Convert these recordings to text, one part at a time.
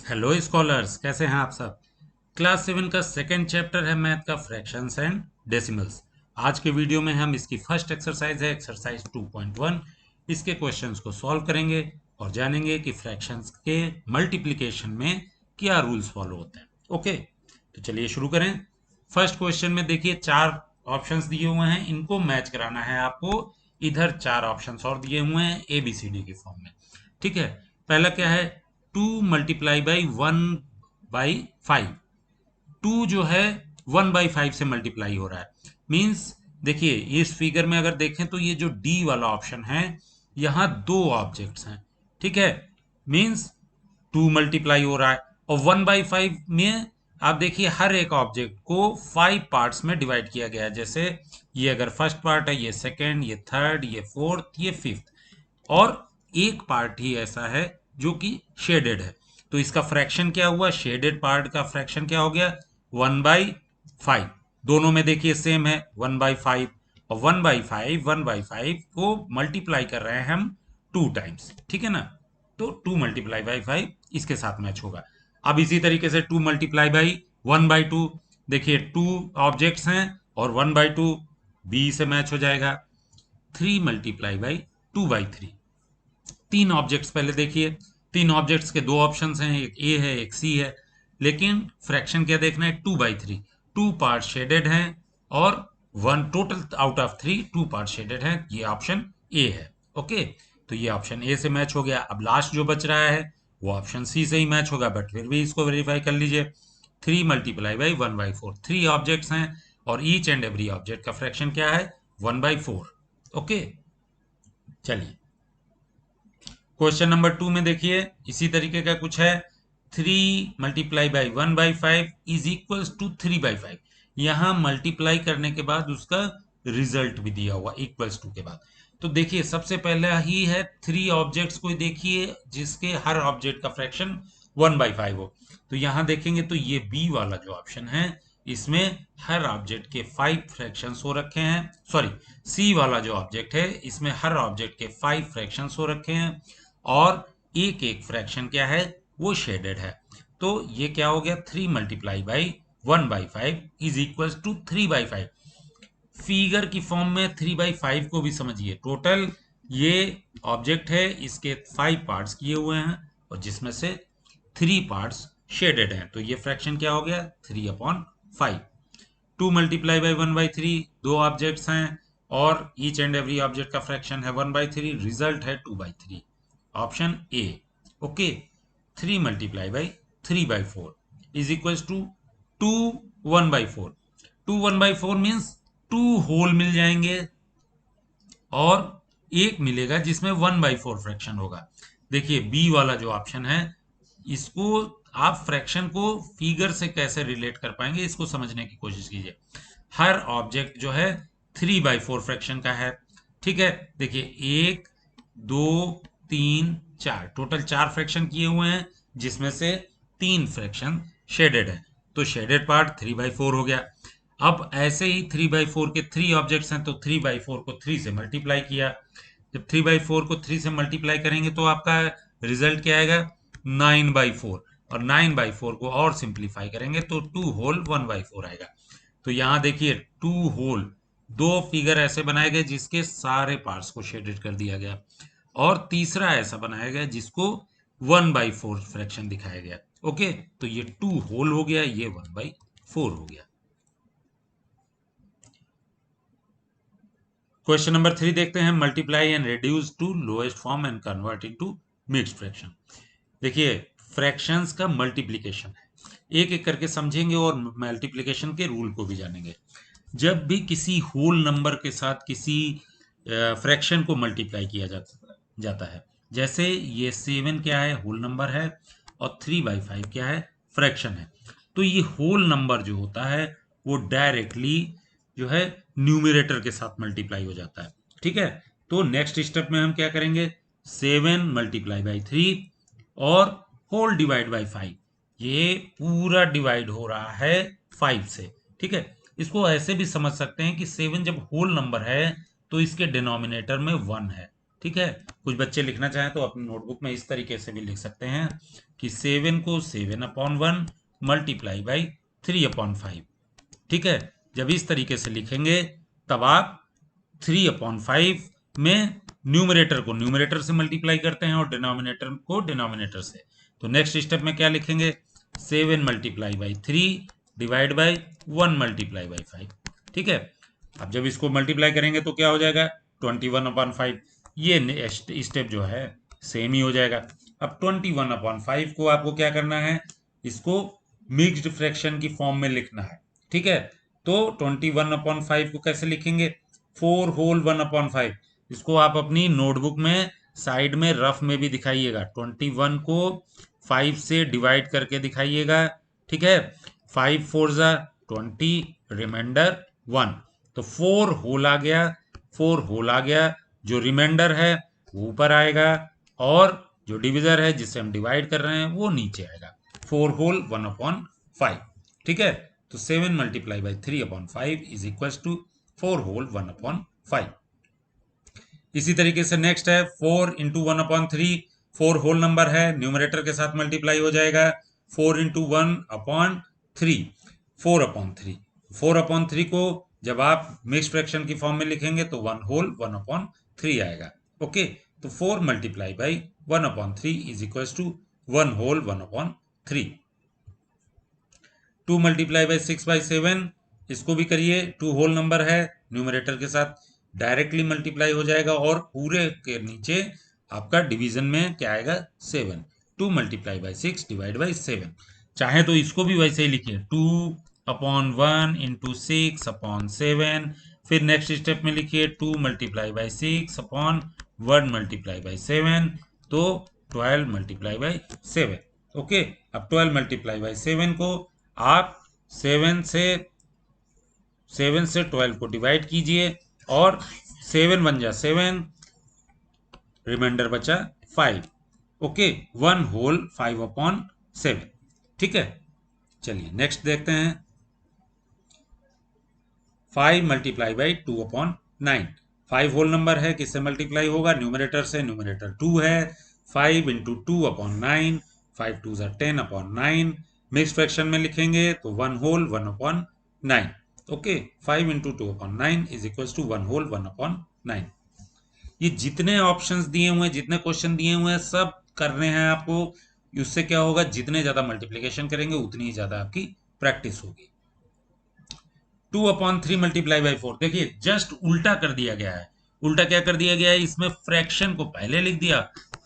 Hello scholars, कैसे हैं आप सब। क्लास 7 का सेकेंड चैप्टर है मैथ का फ्रैक्शंस एंड डेसिमल्स। आज के वीडियो में हम इसकी फर्स्ट एक्सरसाइज है एक्सरसाइज 2.1। इसके क्वेश्चंस को सॉल्व करेंगे और जानेंगे कि फ्रैक्शंस के मल्टीप्लिकेशन में क्या रूल्स फॉलो होते हैं। ओके, तो चलिए शुरू करें। फर्स्ट क्वेश्चन में देखिए चार ऑप्शंस दिए हुए हैं, इनको मैच कराना है आपको। इधर चार ऑप्शंस और दिए हुए हैं ABCD के फॉर्म में। ठीक है, पहला क्या है, 2 × 1/5। 2 जो है 1/5 से मल्टीप्लाई हो रहा है। मीन्स देखिए इस फिगर में अगर देखें तो ये जो डी वाला ऑप्शन है, यहाँ दो ऑब्जेक्ट्स हैं। ठीक है, मीन्स 2 मल्टीप्लाई हो रहा है। और 1/5 में आप देखिए हर एक ऑब्जेक्ट को 5 पार्ट्स में डिवाइड किया गया है। जैसे ये अगर फर्स्ट पार्ट है, ये सेकेंड, ये थर्ड, ये फोर्थ, ये फिफ्थ। और एक पार्ट ही ऐसा है जो कि शेडेड है। तो इसका फ्रैक्शन क्या हुआ, शेडेड पार्ट का फ्रैक्शन क्या हो गया, 1/5। दोनों में देखिए सेम है 1/5। और 1/5 को मल्टीप्लाई कर रहे हैं हम 2 टाइम्स। ठीक है ना, तो 2 × 5 इसके साथ मैच होगा। अब इसी तरीके से 2 × 1/2, देखिए 2 ऑब्जेक्ट्स हैं और 1/2 बी से मैच हो जाएगा। 3 × 2/3, तीन ऑब्जेक्ट्स पहले देखिए। तीन ऑब्जेक्ट्स के दो ऑप्शंस हैं, एक ए है एक सी है। लेकिन फ्रैक्शन क्या देखना है, 2/3। 2 पार्ट शेडेड हैं और one total out of 3 2 part shaded हैं। ये ऑप्शन ए है। ओके, तो ये ऑप्शन ए से मैच हो गया। अब लास्ट जो बच रहा है वो ऑप्शन सी से ही मैच होगा, बट फिर भी इसको वेरीफाई कर लीजिए। 3 × 1/4, 3 ऑब्जेक्ट्स हैं और ईच एंड एवरी ऑब्जेक्ट का फ्रैक्शन क्या है, 1/4। ओके, चलिए क्वेश्चन नंबर 2 में देखिए इसी तरीके का कुछ है। 3 × 1/5 इज इक्वल्स टू 3/5। यहां मल्टीप्लाई करने के बाद उसका रिजल्ट भी दिया हुआ इक्वल्स टू के बाद। तो देखिए सबसे पहला ही है 3 ऑब्जेक्ट्स को देखिए जिसके हर ऑब्जेक्ट का फ्रैक्शन 1/5 हो। तो यहां देखेंगे तो ये बी वाला जो ऑप्शन है, इसमें हर ऑब्जेक्ट के 5 फ्रैक्शंस हो रखे हैं। सॉरी, सी वाला जो ऑब्जेक्ट है इसमें हर ऑब्जेक्ट के 5 फ्रैक्शंस हो रखे हैं और एक एक फ्रैक्शन क्या है, वो शेडेड है। तो ये क्या हो गया, 3 × 1/5 इज इक्वल टू 3/5। फिगर की फॉर्म में 3/5 को भी समझिए। टोटल ये ऑब्जेक्ट है, इसके 5 पार्ट्स किए हुए हैं और जिसमें से 3 पार्ट्स शेडेड हैं। तो ये फ्रैक्शन क्या हो गया, 3/5। 2 × 1/3, दो ऑब्जेक्ट्स हैं और ईच एंड एवरी ऑब्जेक्ट का फ्रैक्शन है 1/3। रिजल्ट है 2/3, option A. Okay, 3 × 3/4 is equal to 2 1/4। 2 1/4 means 2 whole मिल जाएंगे और एक मिलेगा जिसमें 1/4 फ्रैक्शन होगा। देखिए बी वाला जो ऑप्शन है, इसको आप फ्रैक्शन को फिगर से कैसे रिलेट कर पाएंगे, इसको समझने की कोशिश कीजिए। हर ऑब्जेक्ट जो है 3/4 फ्रैक्शन का है। ठीक है, देखिए 1 2 3 4, टोटल 4 फ्रैक्शन किए हुए हैं जिसमें से 3 फ्रैक्शन शेडेड है। तो शेडेड पार्ट 3/4 हो गया। अब ऐसे ही 3/4 के 3 ऑब्जेक्ट्स हैं तो 3/4 को 3 से मल्टीप्लाई किया। जब 3/4 को 3 से मल्टीप्लाई करेंगे तो आपका रिजल्ट क्या आएगा, 9/4। और 9/4 को और सिंप्लीफाई करेंगे तो 2 होल 1/4 आएगा। तो यहां देखिए 2 होल, दो फिगर ऐसे बनाए गए जिसके सारे पार्ट्स को शेडेड कर दिया गया और तीसरा ऐसा बनाया गया जिसको 1/4 फ्रैक्शन दिखाया गया। ओके, तो ये 2 होल हो गया, ये 1/4 हो गया। क्वेश्चन नंबर 3 देखते हैं। Multiply and reduce to lowest form and convert into mixed fraction. देखिए फ्रैक्शंस का मल्टीप्लिकेशन है, एक एक करके समझेंगे और मल्टीप्लिकेशन के रूल को भी जानेंगे। जब भी किसी होल नंबर के साथ किसी फ्रैक्शन को मल्टीप्लाई किया जाता है, जैसे ये 7 क्या है, होल नंबर है और 3/5 क्या है, फ्रैक्शन है। तो ये होल नंबर जो होता है वो डायरेक्टली जो है न्यूमरेटर के साथ मल्टीप्लाई हो जाता है। ठीक है, तो नेक्स्ट स्टेप में हम क्या करेंगे, 7 × 3 और होल डिवाइड बाई 5। ये पूरा डिवाइड हो रहा है 5 से। ठीक है, इसको ऐसे भी समझ सकते हैं कि 7 जब होल नंबर है तो इसके डिनोमिनेटर में 1 है। ठीक है। कुछ बच्चे लिखना चाहें तो अपनी नोटबुक में इस तरीके से भी लिख सकते हैं कि 7 को 7/1 मल्टीप्लाई बाई 3/5। ठीक है। जब इस तरीके से लिखेंगे तब आप 3/5 में न्यूमरेटर को न्यूमरेटर से मल्टीप्लाई करते हैं और डिनोमिनेटर को डिनोमिनेटर से। तो नेक्स्ट स्टेप में क्या लिखेंगे, 7 multiply by 3 divide by 1 multiply by 5। ठीक है। अब जब इसको मल्टीप्लाई करेंगे तो क्या हो जाएगा, 21/5। ये स्टेप जो है सेम ही हो जाएगा। अब 21/5 को आपको क्या करना है, इसको मिक्स्ड फ्रैक्शन की फॉर्म में लिखना है। ठीक है। तो 21/5 को कैसे लिखेंगे, 4 होल 1/5। इसको आप अपनी नोटबुक में साइड में रफ में भी दिखाइएगा। 21 को 5 से डिवाइड करके दिखाइएगा। ठीक है। 5 4 जा 20, रिमाइंडर 1। तो 4 होल आ गया, 4 होल आ गया। जो रिमाइंडर है वो ऊपर आएगा और जो डिविजर है जिससे हम डिवाइड कर रहे हैं वो नीचे आएगा। 4 होल 1/5। ठीक है। तो 7 multiply by 3/5 is equal to 4 whole 1/5। इसी तरीके से नेक्स्ट है 4 इंटू 1/3। 4 होल नंबर है, न्यूमरेटर के साथ मल्टीप्लाई हो जाएगा। 4 इंटू 1/3 4/3। 4/3 को जब आप मिक्स फ्रैक्शन की फॉर्म में लिखेंगे तो 1 होल 1/3 आएगा। ओके। तो 4 multiply by 1/3 is equal to 1 whole 1/3। 2 multiply by 6/7, इसको भी करिए। 2 होल नंबर है, न्यूमरेटर के साथ डायरेक्टली मल्टीप्लाई हो जाएगा और पूरे के नीचे आपका डिवीजन में क्या आएगा, 7। 2 मल्टीप्लाई बाई 6 डिवाइड बाई 7। चाहे तो इसको भी वैसे ही लिखिए, 2/1 इंटू 6/7। फिर नेक्स्ट स्टेप में लिखिए 2 मल्टीप्लाई बाई 6/1 मल्टीप्लाई बाई 7। तो 12 मल्टीप्लाई बाई 7। ओके। अब 12 मल्टीप्लाई बाई 7 को आप 7 से 12 को डिवाइड कीजिए और 7 बन जा 7, रिमाइंडर बचा 5। ओके। 1 होल 5/7। ठीक है। चलिए नेक्स्ट देखते हैं। 5 मल्टीप्लाई बाई 2/9। 5 होल नंबर है, किससे मल्टीप्लाई होगा, न्यूमरेटर से। न्यूमरेटर 2 है। 5 इंटू 2/9, 5 2 10/9। मिक्स फ्रैक्शन में लिखेंगे तो 1 whole 1/9। Okay. 5 into 2/9 is equal to 1 whole 1/9। ये जितने ऑप्शंस दिए हुए हैं, जितने क्वेश्चन दिए हुए हैं, सब करने हैं आपको। उससे क्या होगा, जितने ज्यादा मल्टीप्लीकेशन करेंगे उतनी ही ज्यादा आपकी प्रैक्टिस होगी। 2/3 मल्टीप्लाई बाई 4, देखिए जस्ट उल्टा कर दिया गया है। उल्टा क्या कर दिया गया है, इसमें फ्रैक्शन को पहले लिख दिया,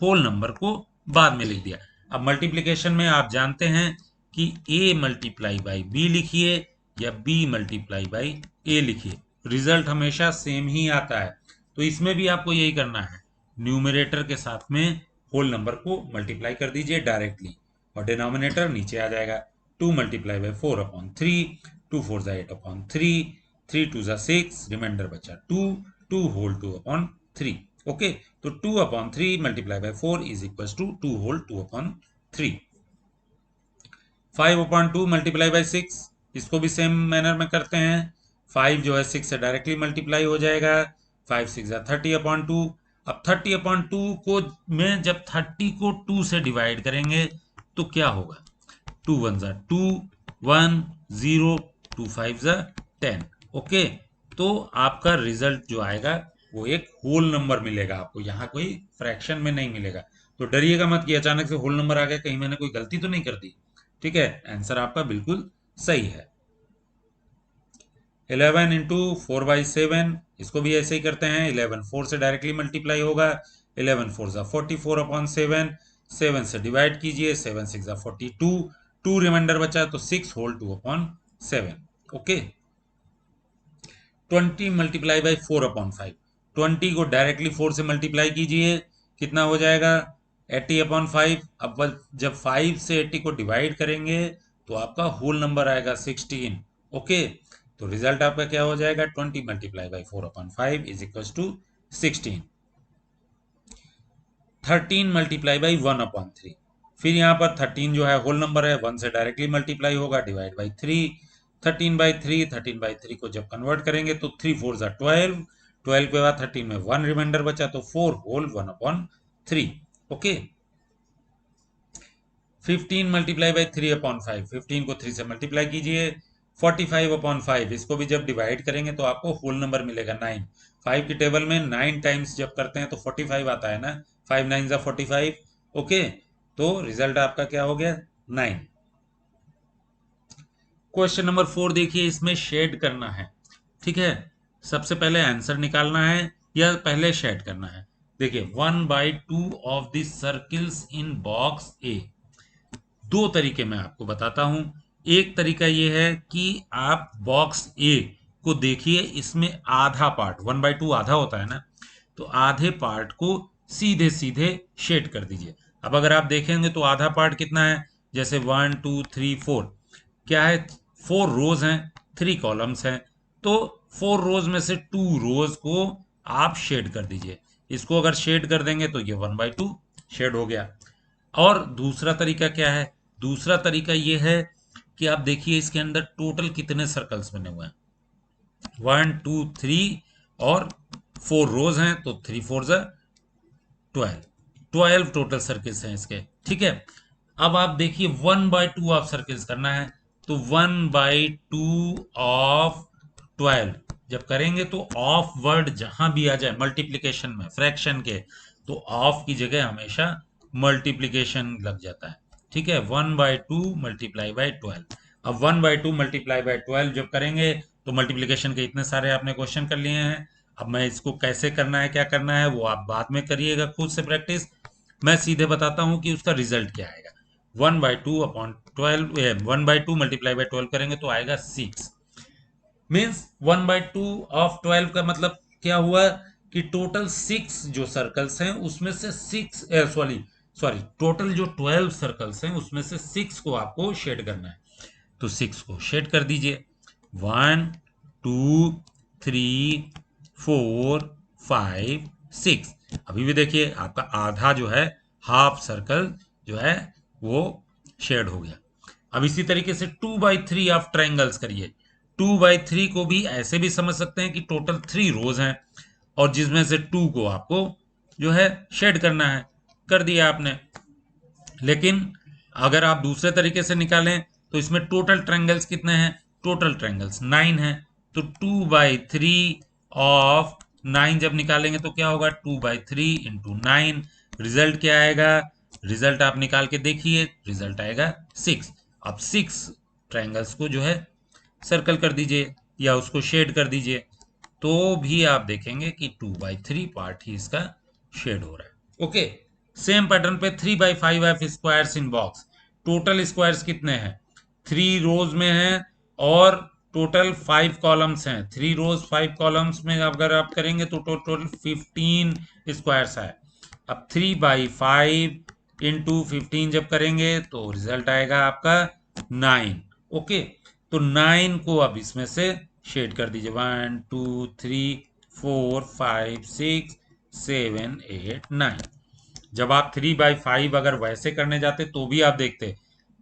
होल नंबर को बाद में लिख दिया। अब मल्टीप्लिकेशन में आप जानते हैं कि a मल्टीप्लाई बाई बी लिखिए या b मल्टीप्लाई बाई a लिखिए, रिजल्ट हमेशा सेम ही आता है। तो इसमें भी आपको यही करना है, न्यूमरेटर के साथ में होल नंबर को मल्टीप्लाई कर दीजिए डायरेक्टली और डिनोमिनेटर नीचे आ जाएगा। 2 मल्टीप्लाई बाई 4/3, 2 4 8/3, 3 2 6, रिमाइंडर बचा 2, 2 होल 2/3। ओके। तो 2/3 multiply by 4 is equal to 2 whole 2/3। 5/2 multiply by 6, इसको भी सेम मैनर में करते हैं। 5 जो है 6 से डायरेक्टली मल्टीप्लाई हो जाएगा। 5 6 30/2। अब 30/2 को में जब 30 को 2 से डिवाइड करेंगे तो क्या होगा, 2 1 2, 1 0, 2 5 10। ओके। तो आपका रिजल्ट जो आएगा वो एक होल नंबर मिलेगा आपको, यहाँ कोई फ्रैक्शन में नहीं मिलेगा। तो डरिएगा मत कि अचानक से होल नंबर आ गया, कहीं मैंने कोई गलती तो नहीं कर दी। ठीक है। आंसर आपका बिल्कुल सही है। 11 इंटू 4/7, इसको भी ऐसे ही करते हैं। 11 4 से डायरेक्टली मल्टीप्लाई होगा। 11 4 44/7। 7 से डिवाइड कीजिए, 7 6 42, 2 रिमाइंडर बचा तो 6 होल 2/7। ओके। 20 multiply by 4/5। 20 को डायरेक्टली 4 से मल्टीप्लाई कीजिए, कितना हो जाएगा, 80/5। अब जब 5 से 80 को डिवाइड करेंगे तो आपका होल नंबर आएगा 16। ओके। तो रिजल्ट आपका क्या हो जाएगा, 20 multiply by 4/5 is equal to 16। 13 multiply by 1/3। फिर यहाँ पर 13 जो है होल नंबर है, 1 से डायरेक्टली मल्टीप्लाई होगा, डिवाइड बाई 3। 13/3 को जब कन्वर्ट करेंगे तो 3 4 12, 12 के बाद 13 में 1 रिमाइंडर बचा, तो 4 होल 1/3। ओके, 15 मल्टीप्लाई बाई 3/5, 15 को 3 से मल्टीप्लाई कीजिए। 45/5, इसको भी जब डिवाइड करेंगे तो आपको होल नंबर मिलेगा 9। 5 की टेबल में 9 टाइम्स जब करते हैं तो 45 आता है ना, 5 9 जा 45। ओके, तो रिजल्ट आपका क्या हो गया, 9। क्वेश्चन नंबर 4 देखिए, इसमें शेड करना है। ठीक है, सबसे पहले आंसर निकालना है या पहले शेड करना है। देखिए 1/2 of the circles in box A. दो तरीके मैं आपको बताता हूं। एक तरीका यह है कि आप बॉक्स ए को देखिए, इसमें आधा पार्ट 1/2 आधा होता है ना, तो आधे पार्ट को सीधे सीधे शेड कर दीजिए। अब अगर आप देखेंगे तो आधा पार्ट कितना है, जैसे 1 2 3 4 क्या है, 4 रोज हैं, 3 कॉलम्स हैं, तो 4 रोज में से 2 रोज को आप शेड कर दीजिए। इसको अगर शेड कर देंगे तो ये 1/2 शेड हो गया। और दूसरा तरीका क्या है, दूसरा तरीका यह है कि आप देखिए इसके अंदर टोटल कितने सर्कल्स बने हुए हैं, 1 2 3 और 4 रोज हैं, तो 3 4 जा 12 टोटल सर्कल्स हैं इसके। ठीक है, अब आप देखिए 1/2 ऑफ सर्कल्स करना है, तो 1/2 ऑफ 12 जब करेंगे तो ऑफ वर्ड जहां भी आ जाए मल्टीप्लीकेशन में फ्रैक्शन के, तो ऑफ की जगह हमेशा मल्टीप्लीकेशन लग जाता है। ठीक है, 1/2 मल्टीप्लाई बाई 12। अब 1/2 मल्टीप्लाई बाई 12 जब करेंगे तो मल्टीप्लीकेशन के इतने सारे आपने क्वेश्चन कर लिए हैं। अब मैं इसको कैसे करना है, क्या करना है, वो आप बाद में करिएगा खुद से प्रैक्टिस। मैं सीधे बताता हूं कि उसका रिजल्ट क्या आएगा। 1/2 1/2 मल्टीप्लाई बाई 12 करेंगे तो आएगा 6। मीन्स 1/2 ऑफ 12 का मतलब क्या हुआ कि टोटल 6 जो सर्कल्स हैं उसमें से 6 सॉरी सॉरी टोटल जो 12 सर्कल्स हैं उसमें से 6 को आपको शेड करना है, तो 6 को शेड कर दीजिए। 1 2 3 4 5 6। अभी भी देखिए आपका आधा जो है हाफ सर्कल जो है वो शेड हो गया। अब इसी तरीके से 2/3 ऑफ ट्रायंगल्स करिए। 2/3 को भी ऐसे भी समझ सकते हैं कि टोटल 3 रोज हैं और जिसमें से 2 को आपको जो है शेड करना है, कर दिया आपने। लेकिन अगर आप दूसरे तरीके से निकालें तो इसमें टोटल ट्रायंगल्स कितने हैं, टोटल ट्रायंगल्स 9 हैं, तो 2/3 ऑफ 9 जब निकालेंगे तो क्या होगा, 2/3 इंटू 9। रिजल्ट क्या आएगा, रिजल्ट आप निकाल के देखिए, रिजल्ट आएगा 6। अब 6 ट्रायंगल्स को जो है सर्कल कर दीजिए या उसको शेड कर दीजिए, तो भी आप देखेंगे कि 2/3 पार्ट ही इसका शेड हो रहा है। ओके, सेम पैटर्न पे 3/5 एफ स्क्वायर्स इन बॉक्स। टोटल स्क्वायर्स कितने हैं, 3 रोज में हैं और टोटल 5 कॉलम्स हैं। 3 रोज 5 कॉलम्स में अगर आप करेंगे तो टोटल 15 स्क्वायर्स है। अब 3/5 इंटू 15 जब करेंगे तो रिजल्ट आएगा आपका 9। ओके, तो 9 को अब इसमें से शेड कर दीजिए, 1 2 3 4 5 6 7 8 9। जब आप 3/5 अगर वैसे करने जाते तो भी आप देखते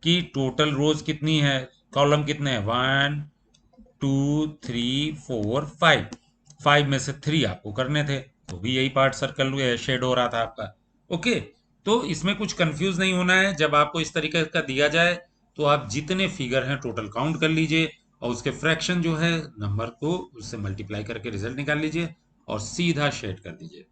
कि टोटल रोज कितनी है, कॉलम कितने हैं, 1 2 3 4 5। 5 में से 3 आपको करने थे, तो भी यही पार्ट सर्कल शेड हो रहा था आपका। ओके, तो इसमें कुछ कंफ्यूज नहीं होना है। जब आपको इस तरीके का दिया जाए तो आप जितने फिगर हैं टोटल काउंट कर लीजिए और उसके फ्रैक्शन जो है नंबर को उससे मल्टीप्लाई करके रिजल्ट निकाल लीजिए और सीधा शेड कर दीजिए।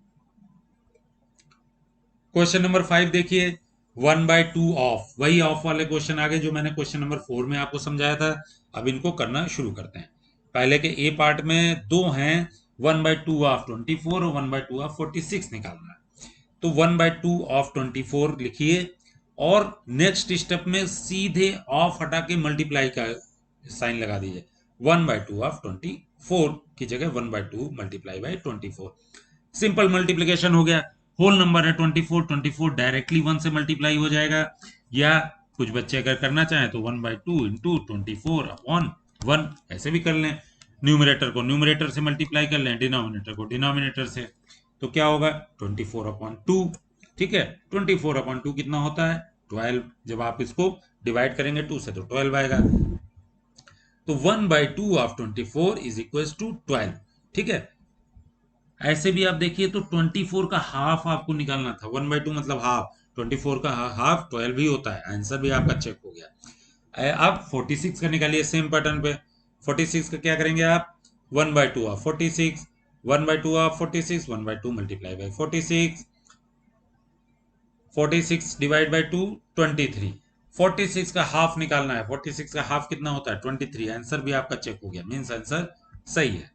क्वेश्चन नंबर 5 देखिए, 1/2 ऑफ, वही ऑफ वाले क्वेश्चन आगे जो मैंने क्वेश्चन नंबर 4 में आपको समझाया था। अब इनको करना शुरू करते हैं। पहले के ए पार्ट में दो हैं, 1/2 ऑफ 24 और 1/2 ऑफ 46 निकालना है। तो 1/2 ऑफ 24 लिखिए और नेक्स्ट स्टेप में सीधे ऑफ हटा के मल्टीप्लाई का साइन लगा दीजिए। 1/2 ऑफ 24 की जगह 1/2 मल्टीप्लाई बाई 24, सिंपल मल्टीप्लीकेशन हो गया। होल नंबर है 24, 24 डायरेक्टली 1 से मल्टीप्लाई हो जाएगा, या कुछ बच्चे अगर करना चाहें तो 1/2 इंटू 24 अपॉन 1 ऐसे भी कर लें। न्यूमरेटर को न्यूमरेटर से मल्टीप्लाई कर लें, डिनोमिनेटर को डिनोमिनेटर से, तो क्या होगा 24/2। ठीक है, 24/2 कितना होता है 12। जब आप इसको डिवाइड करेंगे 2 से तो 12 आएगा, तो 1/2 ऑफ 24 इज इक्वल टू 12। ठीक है, ऐसे भी आप देखिए तो 24 का हाफ आपको निकालना था, 1/2 मतलब हाफ, 24 का हाफ 12 ही होता है, आंसर भी आपका चेक हो गया। अब 46 का निकालिए सेम पैटर्न पे। 46 का क्या करेंगे आप, 1/2 of 46, 1/2 of 46, 1/2 multiply by 46, 46 divide by 2 23। 46 का हाफ निकालना है, 46 का हाफ कितना होता है 23, आंसर भी आपका चेक हो गया, मीन्स आंसर सही है।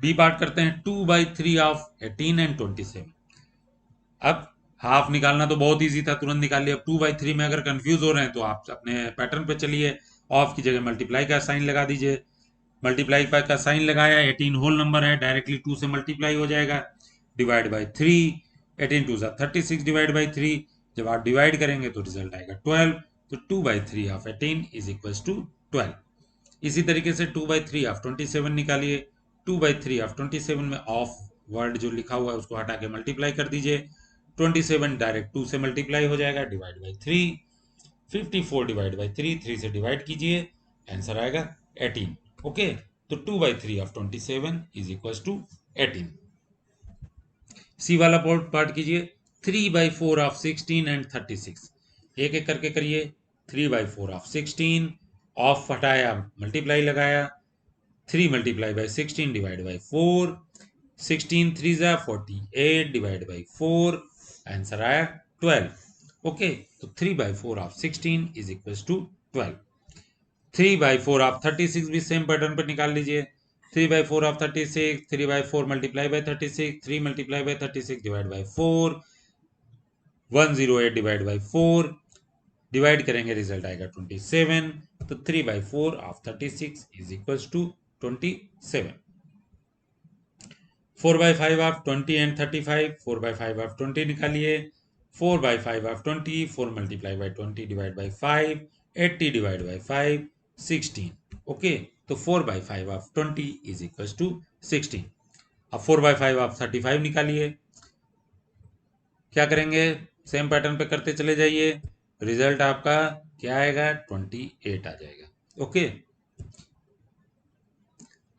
बी पार्ट करते हैं, 2/3 ऑफ 18 एंड 27। अब हाफ निकालना तो बहुत इजी था, तुरंत निकाल लिया। 2/3 में अगर कंफ्यूज हो रहे हैं तो आप अपने पैटर्न पे चलिए, ऑफ की जगह मल्टीप्लाई का साइन लगा दीजिए। मल्टीप्लाई का साइन लगाया, 18 होल नंबर है, डायरेक्टली 2 से मल्टीप्लाई हो जाएगा, डिवाइड बाई 3, 18 2 36 डिवाइड बाई 3, जब आप डिवाइड करेंगे तो रिजल्ट आएगा 12, तो 2/3 ऑफ 18 इज इक्वल टू 12। इसी तरीके से 2/3 ऑफ 27 निकालिए। 2/3 ऑफ 27 में ऑफ वर्ड जो लिखा हुआ है उसको हटा के मल्टीप्लाई कर दीजिए, 27 डायरेक्ट 2 से मल्टीप्लाई हो जाएगा, डिवाइड बाई 3, 54 डिवाइड बाई 3, 3 से डिवाइड कीजिए, आंसर आएगा 18। ओके, तो 2/3 ऑफ 27 इज इक्वल टू 18। सी वाला पार्ट कीजिए, 3/4 ऑफ 16 एंड 36। एक एक करके करिए। 3/4 ऑफ 16, ऑफ हटाया मल्टीप्लाई लगाया, 3 मल्टीप्लाई बाई 16 डिवाइड बाई 4, 16 3 जा 48 डिवाइड बाई 4, आंसर आया 12। ओके, तो 3/4 of 16 is equal to 12। 3/4 of 36 भी सेम पैटर्न पर निकाल लीजिए। 3/4 of 36, 3/4 multiply by 36, 3 multiply by 36 divide by 4, 108 divide by 4, divide करेंगे रिजल्ट आएगा 27, तो 3/4 of 36 is equal to 27। 4/5 of 20 and 35, 4/5 of 20 निकालिए। 4/5 of 20, 4 multiply by 20 divide by 5, 80 divide by 5, 16। Okay, तो 4/5 of 20 is equal to 16। अब 4/5 of 35 निकालिए। क्या करेंगे, same pattern पे करते चले जाइए, रिजल्ट आपका क्या आएगा 28 आ जाएगा। ओके,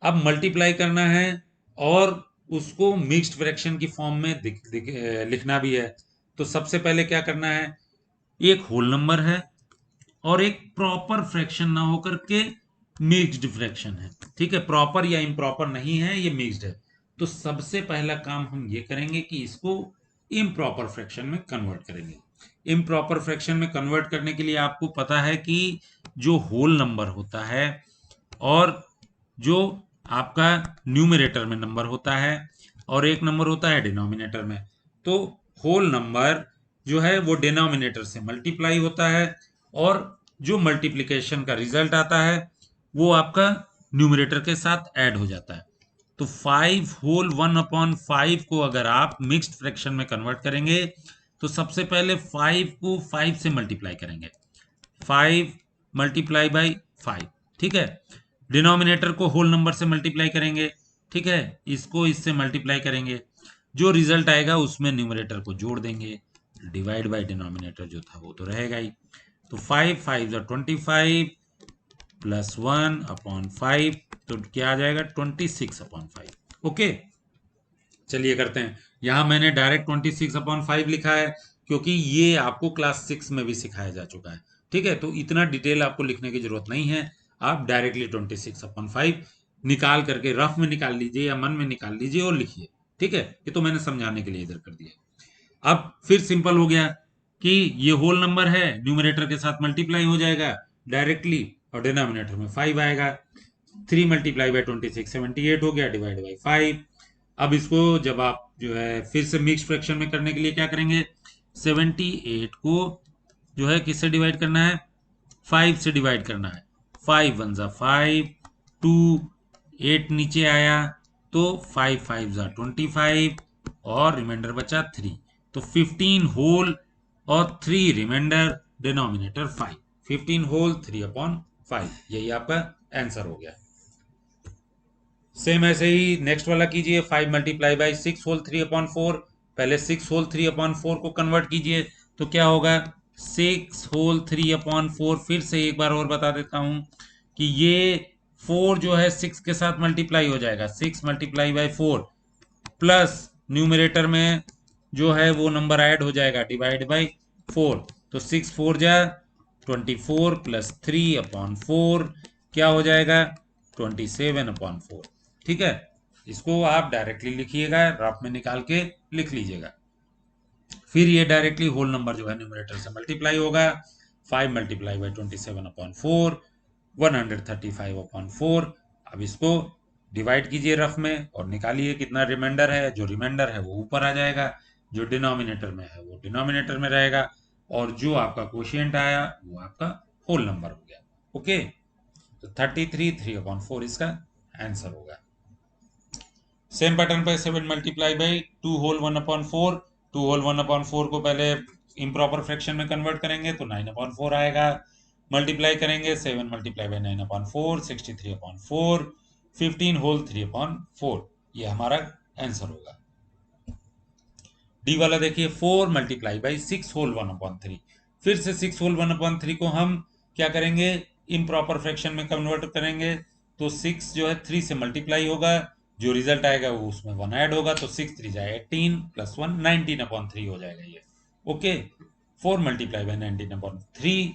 अब मल्टीप्लाई करना है और उसको मिक्स्ड फ्रैक्शन की फॉर्म में लिखना भी है। तो सबसे पहले क्या करना है, एक होल नंबर है और एक प्रॉपर फ्रैक्शन ना होकर के मिक्स्ड फ्रैक्शन है, ठीक है, प्रॉपर या इम्प्रॉपर नहीं है, ये मिक्स्ड है। तो सबसे पहला काम हम ये करेंगे कि इसको इम्प्रॉपर फ्रैक्शन में कन्वर्ट करेंगे। इम्प्रॉपर फ्रैक्शन में कन्वर्ट करने के लिए आपको पता है कि जो होल नंबर होता है और जो आपका न्यूमरेटर में नंबर होता है और एक नंबर होता है डिनोमिनेटर में, तो होल नंबर जो है वो डिनोमिनेटर से मल्टीप्लाई होता है और जो मल्टीप्लिकेशन का रिजल्ट आता है वो आपका न्यूमरेटर के साथ ऐड हो जाता है। तो 5 होल 1/5 को अगर आप मिक्स्ड फ्रैक्शन में कन्वर्ट करेंगे तो सबसे पहले 5 को 5 से मल्टीप्लाई करेंगे, 5 मल्टीप्लाई बाई 5, ठीक है। डिनोमिनेटर को होल नंबर से मल्टीप्लाई करेंगे, ठीक है, इसको इससे मल्टीप्लाई करेंगे, जो रिजल्ट आएगा उसमें न्यूमरेटर को जोड़ देंगे, डिवाइड बाय डिनोमिनेटर जो था वो तो रहेगा ही। तो 5 5 25 प्लस 1/5, तो क्या आ जाएगा 26/5। ओके, चलिए करते हैं। यहां मैंने डायरेक्ट 26/5 लिखा है क्योंकि ये आपको क्लास 6 में भी सिखाया जा चुका है, ठीक है, तो इतना डिटेल आपको लिखने की जरूरत नहीं है। आप डायरेक्टली 26/5 निकाल करके रफ में निकाल लीजिए या मन में निकाल लीजिए और लिखिए, ठीक है, ये तो मैंने समझाने के लिए इधर कर दिया। अब फिर सिंपल हो गया कि ये होल नंबर है, न्यूमरेटर के साथ मल्टीप्लाई हो जाएगा डायरेक्टली और डिनोमिनेटर में 5 आएगा। 3 मल्टीप्लाई बाई 26 78 हो गया, डिवाइड बाई 5। अब इसको जब आप जो है फिर से मिक्स फ्रैक्शन में करने के लिए क्या करेंगे, 78 को जो है किससे डिवाइड करना है, 5 से डिवाइड करना है। 5 1 जा 5, 2 8 नीचे आया तो 5 5 जा 25 और रिमाइंडर बचा 3, तो 15 होल और 3 रिमाइंडर, डिनोमिनेटर 5, 15 होल 3/5, यही आपका आंसर हो गया। सेम ऐसे ही नेक्स्ट वाला कीजिए, 5 मल्टीप्लाई बाई 6 होल 3/4। पहले 6 होल 3/4 को कन्वर्ट कीजिए, तो क्या होगा 6 होल 3/4। फिर से एक बार और बता देता हूं कि ये 4 जो है 6 के साथ मल्टीप्लाई हो जाएगा, 6 मल्टीप्लाई बाई 4 प्लस न्यूमरेटर में जो है वो नंबर ऐड हो जाएगा डिवाइड बाई 4, तो 6 4 जा 24 प्लस 3 अपॉन 4 क्या हो जाएगा 27 अपॉन 4। ठीक है, इसको आप डायरेक्टली लिखिएगा, रफ में निकाल के लिख लीजिएगा। फिर ये डायरेक्टली होल नंबर जो है न्यूमरेटर से मल्टीप्लाई होगा, 5 मल्टीप्लाई बाई 27 अपॉन 4 135 अपॉन 4। अब इसको डिवाइड कीजिए रफ में और निकालिए कितना रिमाइंडर है, जो रिमाइंडर है वो ऊपर आ जाएगा, जो डिनोमिनेटर में है वो डिनोमिनेटर में रहेगा, और जो आपका क्वोशिएंट आया वो आपका होल नंबर हो गया। ओके, तो 33 3 अपॉन 4 इसका आंसर होगा। सेम पैटर्न पे 7 multiply by 2 whole 1 upon 4, 2 whole 1 upon 4 को पहले इम्प्रॉपर फ्रैक्शन में कन्वर्ट करेंगे तो 9 अपॉन 4 आएगा, मल्टीप्लाई करेंगे 7 multiply by 9 upon 4 63 upon 4, 15 whole 3 upon 4, ये हमारा आंसर होगा। डी वाला देखिए 4 मल्टीप्लाई बाई 6 होल 1 अपॉन 3, फिर से 6 होल 1 अपॉन 3 को हम क्या करेंगे इम्प्रॉपर फ्रैक्शन में कन्वर्ट करेंगे, तो 6 जो है 3 से मल्टीप्लाई होगा, जो रिजल्ट आएगा वो उसमें 1 ऐड होगा, तो 6 3 जाए 18 प्लस 1 19 अपॉन 3 हो जाएगा ये। Okay, 4 multiply by 19 upon 3,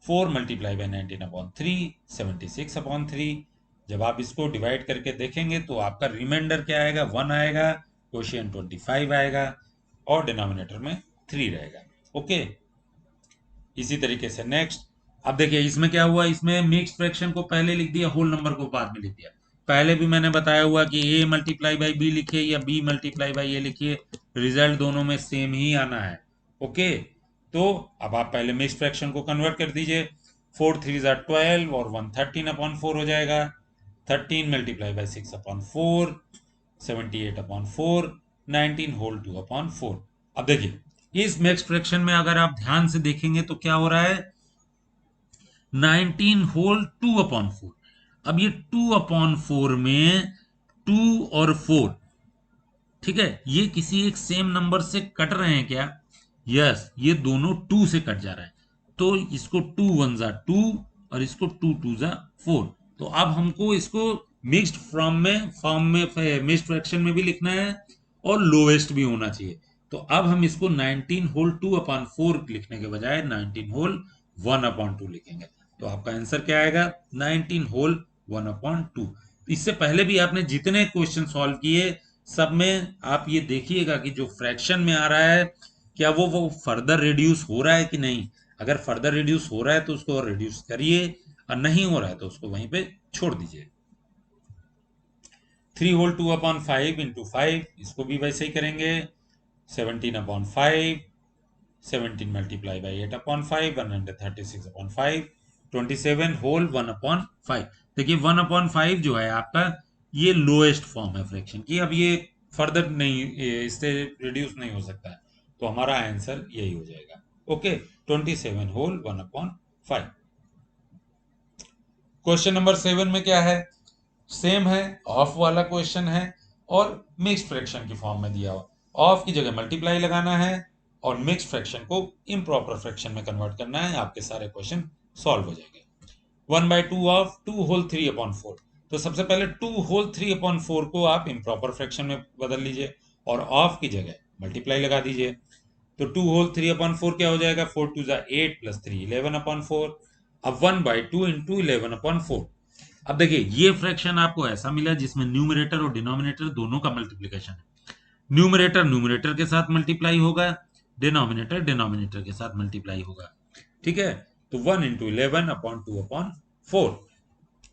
4 multiply by 19 upon 3 76 upon 3। जब आप इसको डिवाइड करके देखेंगे तो आपका रिमाइंडर क्या आएगा 1 आएगा, क्वोशिएंट 25 आएगा और डिनोमिनेटर में 3 रहेगा। ओके, इसी तरीके से नेक्स्ट, अब देखिए इसमें क्या हुआ, इसमें मिक्स फ्रैक्शन को पहले लिख दिया, होल नंबर को बाद में लिख दिया। पहले भी मैंने बताया हुआ कि a मल्टीप्लाई बाई बी लिखिए या b मल्टीप्लाई बाई a लिखिए, रिजल्ट दोनों में सेम ही आना है। ओके, तो अब आप पहले मिक्स फ्रैक्शन को कन्वर्ट कर दीजिए, 4 3 12 और 1 13 अपॉन 4 हो जाएगा, 13 multiply by 6 upon 4 78 upon 4 19 whole 2 upon 4। अब देखिए इस मिक्स फ्रैक्शन में अगर आप ध्यान से देखेंगे तो क्या हो रहा है 19 होल 2 अपॉन 4। अब ये 2 अपॉन 4 में 2 और 4, ठीक है, ये किसी एक सेम नंबर से कट रहे हैं क्या? यस, ये दोनों 2 से कट जा रहा है, तो इसको 2 1 जा 2 और इसको 2 2 जा 4। तो अब हमको इसको मिक्स्ड फॉर्म में मिक्स्ड फ्रैक्शन में भी लिखना है और लोएस्ट भी होना चाहिए। तो अब हम इसको 19 होल 2 अपॉन 4 लिखने के बजाय 19 होल 1 अपॉन 2 लिखेंगे, तो आपका आंसर क्या आएगा 19 होल 1 अपॉन 2। इससे पहले भी आपने जितने क्वेश्चन सॉल्व किए सब में आप ये देखिएगा कि जो फ्रैक्शन में आ रहा है क्या वो फर्दर रिड्यूस हो रहा है कि नहीं। अगर फर्दर रिड्यूस हो रहा है तो उसको रिड्यूस करिए, और नहीं हो रहा है तो उसको वहीं पे छोड़ दीजिए। 3 होल 2 अपॉन 5 इंटू 5, इसको भी वैसे ही करेंगे, 17 upon 5, 17 multiply by 8 upon 5 136 upon 5, 27 whole 1 upon 5। देखिए 1 अपॉन 5 जो है आपका ये लोएस्ट फॉर्म है फ्रैक्शन की, अब ये फर्दर नहीं, इससे रिड्यूस नहीं हो सकता है, तो हमारा आंसर यही हो जाएगा। Okay, 27 whole 1 upon 5। Question number 7 में क्या है, सेम है, ऑफ वाला क्वेश्चन है और मिक्स फ्रैक्शन की फॉर्म में दिया हुआ, ऑफ की जगह मल्टीप्लाई लगाना है और मिक्स फ्रैक्शन को इम्प्रॉपर फ्रैक्शन में कन्वर्ट करना है, आपके सारे क्वेश्चन सॉल्व हो जाएंगे। 1/2 ऑफ 2 होल 3 अपॉन 4, तो सबसे पहले 2 होल 3 अपॉन 4 को आप इम्प्रॉपर फ्रैक्शन में बदल लीजिए और ऑफ की जगह मल्टीप्लाई लगा दीजिए, तो 2 होल 3 अपॉन 4 क्या हो जाएगा 4 2 8 प्लस 3 11 अपॉन 4। अब 1/2 इंटू 11 अपॉन 4। अब देखिए ये फ्रैक्शन आपको ऐसा मिला जिसमें न्यूमरेटर और डिनोमिनेटर दोनों का मल्टीप्लिकेशन है, न्यूमरेटर न्यूमरेटर के साथ मल्टीप्लाई होगा, डिनोमिनेटर डिनोमिनेटर के साथ मल्टीप्लाई होगा। ठीक है, तो 1 into 11 upon 2 upon 4,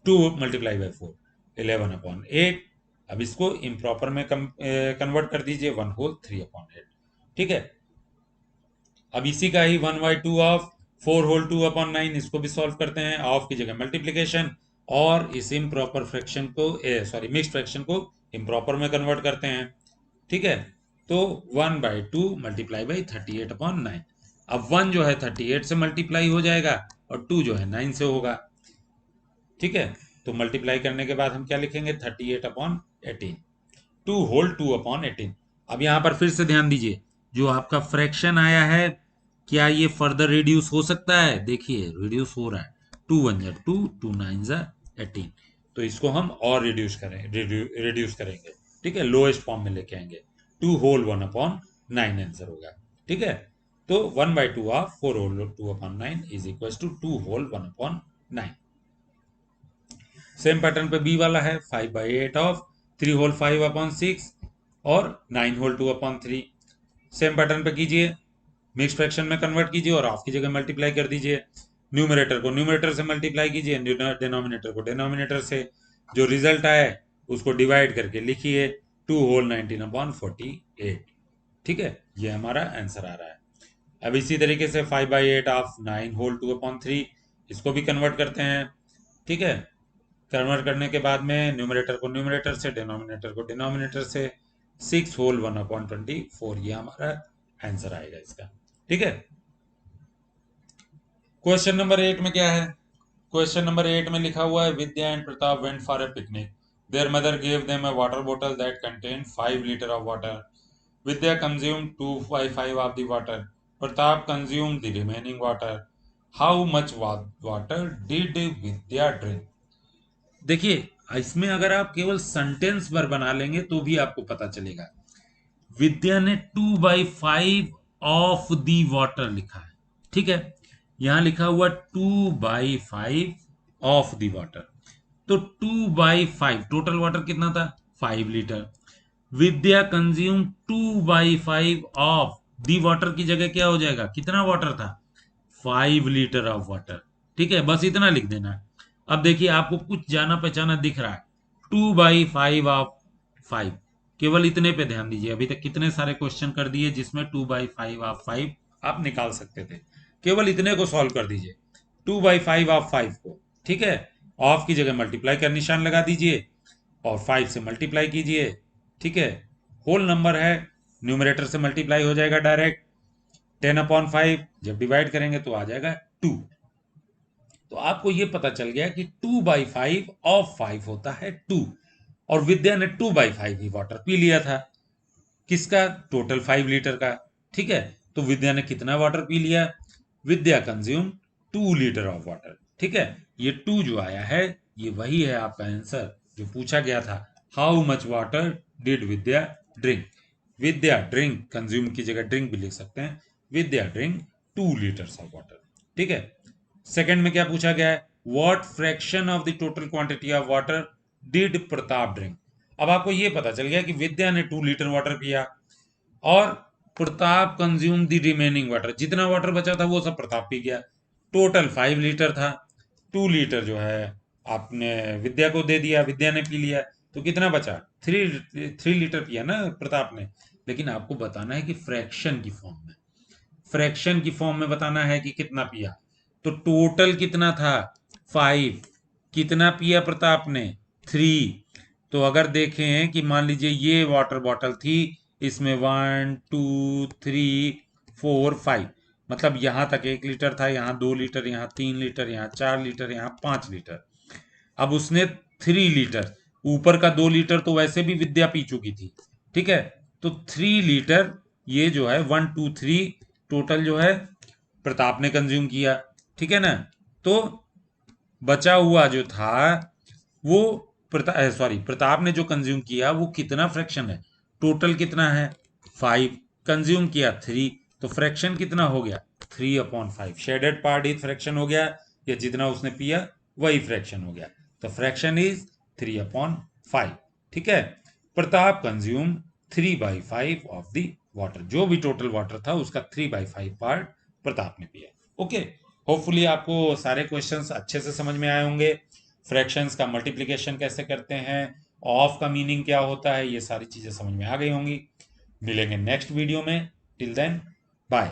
2 multiply by 4 11 upon 8। अब इसको इम्प्रॉपर में कन्वर्ट कर दीजिए 1 होल 3 अपॉन 8। ठीक है, अब इसी का ही 1/2 ऑफ 4 होल 2 अपॉन 9, इसको भी सॉल्व करते हैं, ऑफ की जगह मल्टीप्लिकेशन और इस इम्प्रॉपर फ्रैक्शन को मिक्स फ्रैक्शन को इम्प्रॉपर में कन्वर्ट करते हैं। ठीक है, तो 1/2 मल्टीप्लाई बाई 38 अपॉन 9। अब 1 जो है 38 से मल्टीप्लाई हो जाएगा और 2 जो है 9 से होगा। ठीक है, तो मल्टीप्लाई करने के बाद हम क्या लिखेंगे 38 अपॉन 18, 2 होल 2 अपॉन 18। अब यहां पर फिर से ध्यान दीजिए, जो आपका फ्रैक्शन आया है क्या ये फर्दर रिड्यूस हो सकता है? देखिए रिड्यूस हो रहा है, 2 1 जा 2, 2 9 जा 18, तो इसको हम और रिड्यूस करेंगे, ठीक है, लोएस्ट फॉर्म में लेके आएंगे, 2 होल 1/9 आंसर होगा, ठीक है। तो 1/2 of 4 whole 2/9 is equal to 2 whole 1/9। Same pattern पे बी वाला है 5/8 ऑफ 3 होल 5/6 और 9 होल 2/3। सेम पैटर्न पे कीजिए, मिक्स फ्रैक्शन में कन्वर्ट कीजिए और ऑफ की जगह मल्टीप्लाई कर दीजिए। न्यूमरेटर को न्यूमरेटर से मल्टीप्लाई कीजिए, डिनोमिनेटर को डिनोमिनेटर से। जो रिजल्ट आए उसको डिवाइड करके लिखिए 2 होल 19/48, ठीक है, ये हमारा आंसर आ रहा है। अब इसी तरीके से 5/8 ऑफ 9 होल 2/3 इसको भी कन्वर्ट करते हैं, ठीक है। कन्वर्ट करने के बाद में न्यूमरेटर को न्यूमरेटर से, डिनोमिनेटर को डिनोमिनेटर से, 6 होल 1/24 ये हमारा आंसर आएगा इसका, ठीक है। क्वेश्चन नंबर 8 में क्या है? क्वेश्चन नंबर 8 में लिखा हुआ है Vidya and Pratap went for a picnic, their mother gave them a water bottle that contain 5 litre of water. Vidya consume 2/5 of the water, Pratap consume the remaining water. How much water did Vidya drink? देखिए, इसमें अगर आप केवल sentence भर बना लेंगे तो भी आपको पता चलेगा। विद्या ने 2/5 ऑफ दी वाटर लिखा है, ठीक है। यहां लिखा हुआ 2/5 ऑफ दी वाटर, तो 2/5 टोटल वाटर कितना था? 5 litre. Vidya consume 2/5 of the water की जगह क्या हो जाएगा? कितना वाटर था? 5 लीटर ऑफ वाटर, ठीक है, बस इतना लिख देना। अब देखिए आपको कुछ जाना पहचाना दिख रहा है, 2/5 ऑफ 5, केवल इतने पे ध्यान दीजिए। अभी तक कितने सारे क्वेश्चन कर दिए जिसमें 2/5 ऑफ 5 आप निकाल सकते थे, केवल इतने को सॉल्व कर दीजिए, 2/5 ऑफ 5 को, ठीक है। ऑफ की जगह मल्टीप्लाई का निशान लगा दीजिए और 5 से मल्टीप्लाई कीजिए, ठीक है। होल नंबर है, न्यूमरेटर से मल्टीप्लाई हो जाएगा डायरेक्ट, 10/5 जब डिवाइड करेंगे तो आ जाएगा 2। तो आपको ये पता चल गया कि 2/5 ऑफ 5 होता है 2, और विद्या ने 2/5 ही वाटर पी लिया था, किसका? टोटल 5 लीटर का, ठीक है। तो विद्या ने कितना वाटर पी लिया? विद्या कंज्यूम 2 लीटर ऑफ वाटर, ठीक है। ये 2 जो आया है ये वही है आपका आंसर जो पूछा गया था, how much water did Vidya drink. Vidya drink, consume की जगह ड्रिंक भी लिख सकते हैं, विद्या ड्रिंक 2 लीटर्स ऑफ वाटर, ठीक है। सेकंड में क्या पूछा गया है? What fraction of the total quantity of water did Pratap drink. अब आपको ये पता चल गया कि विद्या ने 2 लीटर वाटर पिया और Pratap consume the remaining water, जितना वाटर बचा था वो सब प्रताप पी गया। टोटल 5 लीटर था, 2 लीटर जो है आपने विद्या को दे दिया, विद्या ने पी लिया, तो कितना बचा? 3 लीटर पिया ना प्रताप ने। लेकिन आपको बताना है कि फ्रैक्शन की फॉर्म में, फ्रैक्शन की फॉर्म में बताना है कि कितना पिया। तो टोटल कितना था? 5। कितना पिया प्रताप ने? 3। तो अगर देखें कि मान लीजिए ये वाटर बॉटल थी, इसमें 1 2 3 4 5, मतलब यहां तक 1 लीटर था, यहाँ 2 लीटर, यहाँ 3 लीटर, यहाँ 4 लीटर, यहाँ 5 लीटर। अब उसने 3 लीटर, ऊपर का 2 लीटर तो वैसे भी विद्या पी चुकी थी, ठीक है। तो 3 लीटर ये जो है 1 2 3 टोटल जो है प्रताप ने कंज्यूम किया, ठीक है ना। तो बचा हुआ जो था वो प्रताप ने जो कंज्यूम किया वो कितना फ्रैक्शन है? टोटल कितना है? 5, कंज्यूम किया 3, तो फ्रैक्शन कितना हो गया? 3/5। शेडेड पार्ट ही फ्रैक्शन हो गया, या जितना उसने पिया वही फ्रैक्शन हो गया, तो फ्रैक्शन इज 3/5, ठीक है। Pratap consume 3/5 of the water, जो भी टोटल वाटर था उसका 3/5 पार्ट प्रताप ने पिया, ओके। होपफुली आपको सारे क्वेश्चंस अच्छे से समझ में आए होंगे। फ्रैक्शंस का मल्टीप्लिकेशन कैसे करते हैं, ऑफ का मीनिंग क्या होता है, ये सारी चीजें समझ में आ गई होंगी। मिलेंगे नेक्स्ट वीडियो में, टिल देन बाय।